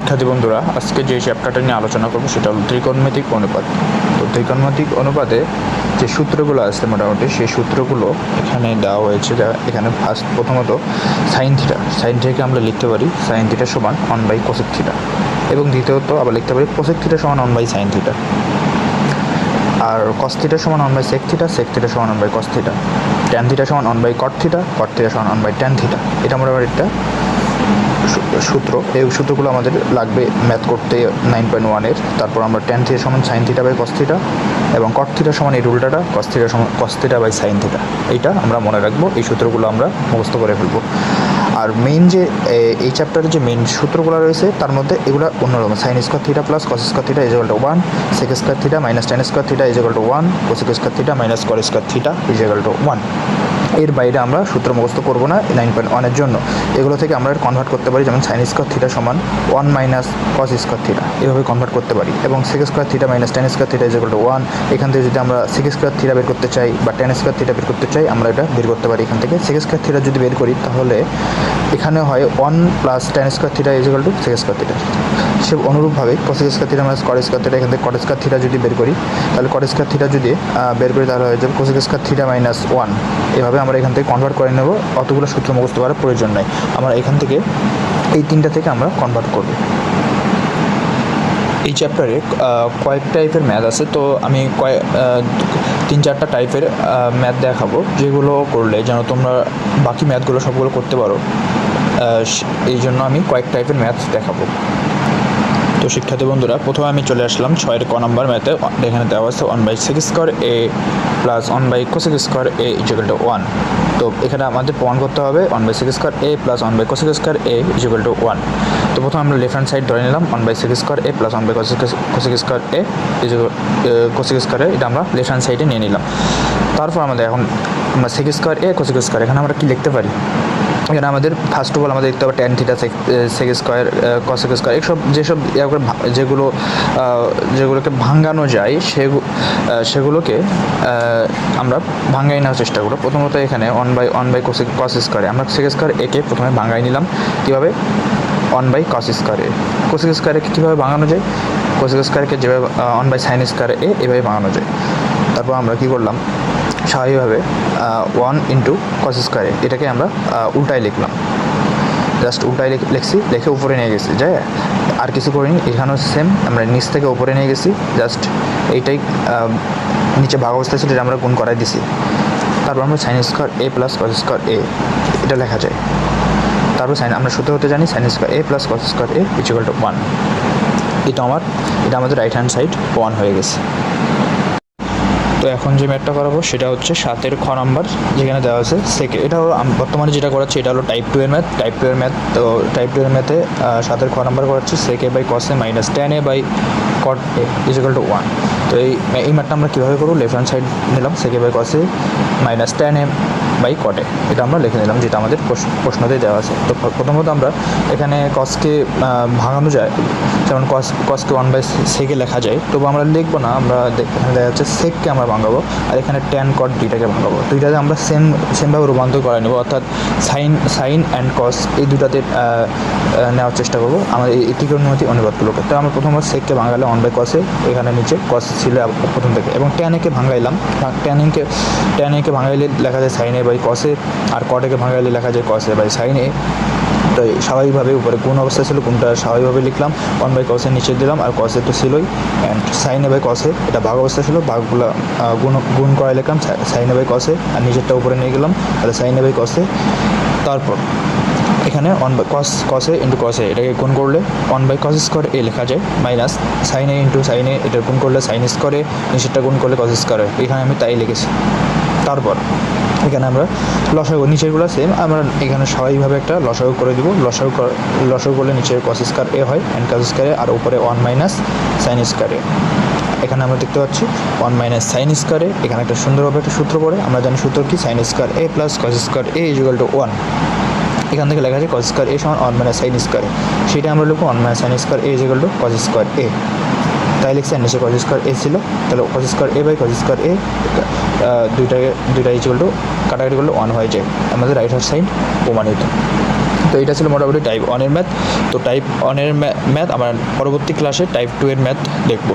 শিক্ষার্থী বন্ধুরা, আজকে যে চ্যাপ্টারটা নিয়ে আলোচনা করবো সেটা হলো ত্রিকোণমিতিক অনুপাত। তো ত্রিকোণমিতিক অনুপাতে যে সূত্রগুলো আছে মোটামুটি সেই সূত্রগুলো এখানে দেওয়া হয়েছে। যা এখানে প্রথমত সাইন থিটাকে আমরা লিখতে পারি সাইন থিটা সমান 1 বাই কোসেক থিটা, এবং দ্বিতীয়ত আবার লিখতে পারি কোসেক থিটা সমান 1 বাই সাইন থিটা, আর কস থিটা সমান 1 বাই সেক থিটা সমান 1 by cos theta, tan theta সমান 1 বাই কট থিটা সমান 1 বাই ট্যান থিটা। এটা মোটামুটি একটা সূত্র। এই সূত্রগুলো আমাদের লাগবে ম্যাথ করতে 9.1-এর। তারপর আমরা ট্যান থিটা সমান sine theta by cos theta, এবং কট থিটা সমান এই উল্টাটা cos theta by sine theta. এইটা আমরা মনে রাখবো, এই সূত্রগুলো আমরা মুখস্থ করে ফেলবো। আর মেইন যে এই চ্যাপ্টারের যে মেইন সূত্রগুলো রয়েছে তার মধ্যে এগুলো অন্যরকম। Sine square theta plus cos square theta is equal to 1, sec square theta minus tan square theta is equal to 1, cosec square theta minus cot square theta is equal to 1। এর বাইরে আমরা সূত্র মুখস্থ করবো না 9.1-এর জন্য। এগুলো থেকে আমরা কনভার্ট করতে পারি, যেমন সাইন স্কোয়ার থিটা সমান 1 মাইনাস কস স্কোয়ার থিটা, এভাবে কনভার্ট করতে পারি। এবং sec square theta minus tan square theta is equal to 1। এখান থেকে যদি আমরা সেক স্কোয়ার থিটা বের করতে চাই বা ট্যান স্কোয়ার থিটা বের করতে চাই, আমরা এটা বের করতে পারি এখান থেকে। সেক স্কোয়ার থিটা যদি বের করি তাহলে এখানে হয় 1 plus tan square theta is equal to sec square theta. সে অনুরূপভাবে cosec square theta minus cot square theta, এখান থেকে কট স্কোয়ার থিটা যদি বের করি তাহলে কট স্কোয়ার থিটা যদি বের করি তাহলে হয়ে যাবে কোসেক স্কোয়ার থিটা মাইনাস 1। এভাবে আমরা এখান থেকে কনভার্ট করে নেব, অতগুলো সূত্র মুখস্থ করার প্রয়োজন নাই। আমরা এখান থেকে এই তিনটা থেকে আমরা কনভার্ট করব। এই চ্যাপ্টারে কয়েক টাইপের ম্যাথ আছে, তো আমি 3-4টা টাইপের ম্যাথ দেখাবো, যেগুলো করলে যেন তোমরা বাকি ম্যাথগুলো সবগুলো করতে পারো। এই জন্য আমি কয়েক টাইপের ম্যাথ দেখাবো। তো শিক্ষার্থী বন্ধুরা, প্রথমে আমি চলে আসলাম 6-এর ক নম্বর ম্যাথে। এখানে দেওয়া আছে 1 by sec square A plus 1 by cosec square A is equal to 1। তো এখানে আমাদের প্রমাণ করতে হবে 1 by sec square A plus 1 by cosec square A is equal to 1। তো প্রথমে আমরা লেফট হ্যান্ড সাইড ধরে নিলাম 1 by sec square A plus 1 by cosec square A is cosec square A, এটা আমরা লেফট হ্যান্ড সাইডে নিয়ে নিলাম। তারপর আমাদের এখন আমরা sec square A cosec square, এখানে আমরা কি লিখতে পারি? এখানে আমাদের ফার্স্ট অফ অল আমাদের দেখতে হবে tan theta sec square cosec square, যেসব যেগুলোকে ভাঙানো যায় সেগুলোকে আমরা ভাঙাই নেওয়ার চেষ্টা করব। প্রথমত এখানে 1 বাই কস স্কোয়ারে আমরা সেক স্কোয়ার একে প্রথমে ভাঙাই নিলাম। কীভাবে? 1 বাই কস স্কোয়ারে। কোসেক স্কোয়ারকে কীভাবে ভাঙানো যায়? কোসেক স্কোয়ারকে যেভাবে 1 বাই সাইন স্কোয়ার এ এভাবে ভাঙানো যায়। তারপর আমরা কী করলাম? স্বাভাবিকভাবে 1 ইন্টু কস স্কোয়ারে, এটাকে আমরা উল্টায় লিখলাম, জাস্ট উল্টায় লিখে উপরে নিয়ে গেছি, যাই আর কিছু করিনি। এখানেও সেম, আমরা নিচ থেকে উপরে নিয়ে গেছি, জাস্ট এইটাই নিচে ভাগ অবস্থা ছিল, এটা আমরা গুণ করাই দিছি। তারপর আমরা sign square A plus cos square A এটা লেখা যায়। তারপর আমরা সূত্র হতে জানি sign square A plus cos square A is equal to 1। এটা আমাদের রাইট হ্যান্ড সাইড 1 হয়ে গেছে। তো এখন যে ম্যাথটা করাবো সেটা হচ্ছে 7-এর খ নাম্বার, যেখানে দেওয়া আছে সেকে। এটা হলো বর্তমানে যেটা করাচ্ছি এটা হলো টাইপ 2-এর ম্যাথ। তো টাইপ 2-এর ম্যাথে 7-এর খ নাম্বার করাচ্ছি sec A by cos A minus tan A by cot A is equal to 1। তো এই ম্যাথটা আমরা কীভাবে করবো? লেফট হ্যান্ড সাইড নিলাম sec A by cos A minus tan A by cot A, এটা আমরা লিখে নিলাম যেটা আমাদের প্রশ্নতেই দেওয়া আছে। তো প্রথমত আমরা এখানে কসকে ভাঙানো যায়, যেমন কসকে 1 বাই সেকে লেখা যায়, তবু আমরা লিখবো না। আমরা এখানে দেখা যাচ্ছে সেককে আমরা ভাঙাবো, আর এখানে ট্যান কট দুইটাকে ভাঙাবো। দুইটাতে আমরা সেমভাবে রূপান্তর করে নেবো, অর্থাৎ সাইন অ্যান্ড কস এই দুটাতে নেওয়ার চেষ্টা করবো আমাদের এই ত্রিকোণমিতি অনুপাতগুলোকে। তো আমরা প্রথমত সেককে ভাঙালে 1 বাই কসে, এখানে নিচে কস ছিল প্রথম থেকে, এবং ট্যান একে ভাঙাইলাম। ট্যান একে ভাঙাইলে লেখা যায় সাইন এ বাই কসে, আর কট একে ভাঙাইলে লেখা যায় কস এ বাই সাইন এ। তো স্বাভাবিকভাবে উপরে গুণ অবস্থা ছিল, গুণটা স্বাভাবিকভাবে লিখলাম, 1 বাই কসে নিচে দিলাম, আর কসে তো ছিলই, অ্যান্ড সাইন এ বাই কসে এটা ভাগ অবস্থা ছিল, ভাগগুলো গুণ করাই লিখলাম সাইন এ বাই কসে, আর নিচেরটা উপরে নিয়ে গেলাম, তাহলে সাইন এ বাই কসে। তারপর এখানে 1 by cos A into cos এ, এটাকে গুণ করলে 1 বাই কস স্কোয়ার এ লেখা যায়, মাইনাস সাইন এ ইন্টু সাইন এ, এটা গুণ করলে সাইন স্কোয়ার এ, নিচেরটা গুণ করলে কস স্কোয়ার এ। এখানে আমি তাই লিখেছি। তারপর এখানে আমরা লসাগু, নিচেরগুলো সেম, আমরা এখানে স্বাভাবিকভাবে একটা লসাগু করে দিব। লসাগু করলে নিচে কস স্কোয়ার এ হয় অ্যান্ড কস স্কোয়ার এ, আর উপরে 1 মাইনাস সাইন স্কোয়ার এ। এখানে আমরা দেখতে পাচ্ছি 1 মাইনাস সাইন স্কোয়ার এ। এখানে একটা সুন্দরভাবে একটা সূত্র পড়ে, আমরা জানি সূত্র কি? Sign square A plus cos square A is equal to 1। এখান থেকে লেখা আছে কস স্কোয়ার এ সমান 1 মাইনাস সাইন স্কোয়ার এ, সেটা আমরা লিখবো 1 minus sine square A is equal to cos square A. তাই লিখছি, আর নিচে কস স্কোয়ার এ ছিল, তাহলে cos square A by cos square A দুইটা ইজ ইকুয়াল টু কাটাকাটি করলে 1 হয়ে যায়। আমাদের রাইট হ্যান্ড সাইড প্রমাণিত। তো এটা ছিল মোটামুটি টাইপ 1-এর ম্যাথ। তো টাইপ 1-এর ম্যাথ আমার পরবর্তী ক্লাসে টাইপ 2-এর ম্যাথ দেখব।